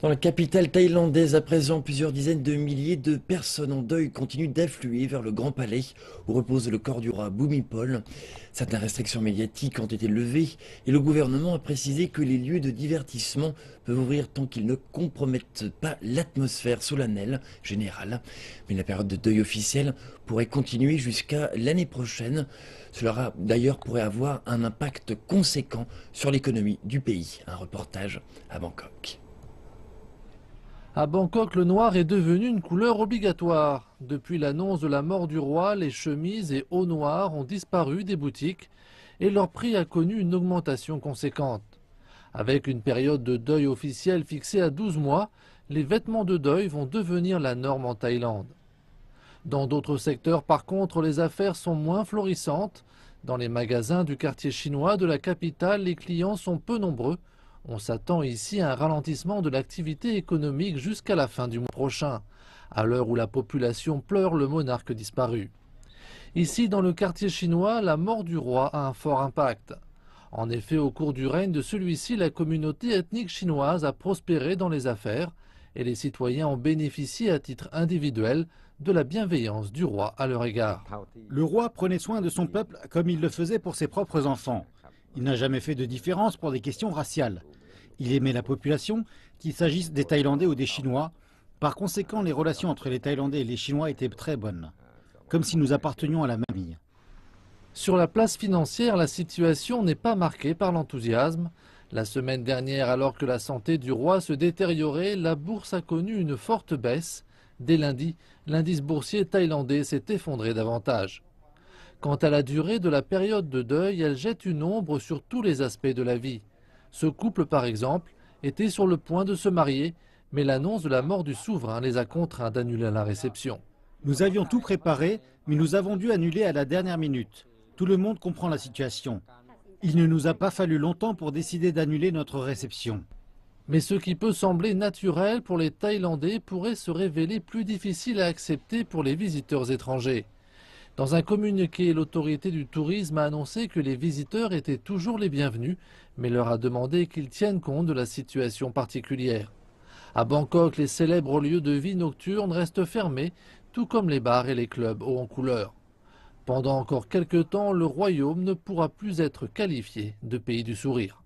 Dans la capitale thaïlandaise, à présent, plusieurs dizaines de milliers de personnes en deuil continuent d'affluer vers le Grand Palais où repose le corps du roi Bhumipol. Certaines restrictions médiatiques ont été levées et le gouvernement a précisé que les lieux de divertissement peuvent ouvrir tant qu'ils ne compromettent pas l'atmosphère solennelle générale. Mais la période de deuil officielle pourrait continuer jusqu'à l'année prochaine. Cela d'ailleurs pourrait avoir un impact conséquent sur l'économie du pays. Un reportage à Bangkok. À Bangkok, le noir est devenu une couleur obligatoire. Depuis l'annonce de la mort du roi, les chemises et hauts noirs ont disparu des boutiques et leur prix a connu une augmentation conséquente. Avec une période de deuil officielle fixée à 12 mois, les vêtements de deuil vont devenir la norme en Thaïlande. Dans d'autres secteurs, par contre, les affaires sont moins florissantes. Dans les magasins du quartier chinois de la capitale, les clients sont peu nombreux. On s'attend ici à un ralentissement de l'activité économique jusqu'à la fin du mois prochain, à l'heure où la population pleure le monarque disparu. Ici, dans le quartier chinois, la mort du roi a un fort impact. En effet, au cours du règne de celui-ci, la communauté ethnique chinoise a prospéré dans les affaires et les citoyens ont bénéficié à titre individuel de la bienveillance du roi à leur égard. Le roi prenait soin de son peuple comme il le faisait pour ses propres enfants. Il n'a jamais fait de différence pour des questions raciales. Il aimait la population, qu'il s'agisse des Thaïlandais ou des Chinois. Par conséquent, les relations entre les Thaïlandais et les Chinois étaient très bonnes, comme si nous appartenions à la même famille. Sur la place financière, la situation n'est pas marquée par l'enthousiasme. La semaine dernière, alors que la santé du roi se détériorait, la bourse a connu une forte baisse. Dès lundi, l'indice boursier thaïlandais s'est effondré davantage. Quant à la durée de la période de deuil, elle jette une ombre sur tous les aspects de la vie. Ce couple, par exemple, était sur le point de se marier, mais l'annonce de la mort du souverain les a contraints d'annuler la réception. Nous avions tout préparé, mais nous avons dû annuler à la dernière minute. Tout le monde comprend la situation. Il ne nous a pas fallu longtemps pour décider d'annuler notre réception. Mais ce qui peut sembler naturel pour les Thaïlandais pourrait se révéler plus difficile à accepter pour les visiteurs étrangers. Dans un communiqué, l'autorité du tourisme a annoncé que les visiteurs étaient toujours les bienvenus, mais leur a demandé qu'ils tiennent compte de la situation particulière. À Bangkok, les célèbres lieux de vie nocturnes restent fermés, tout comme les bars et les clubs hauts en couleur. Pendant encore quelques temps, le royaume ne pourra plus être qualifié de pays du sourire.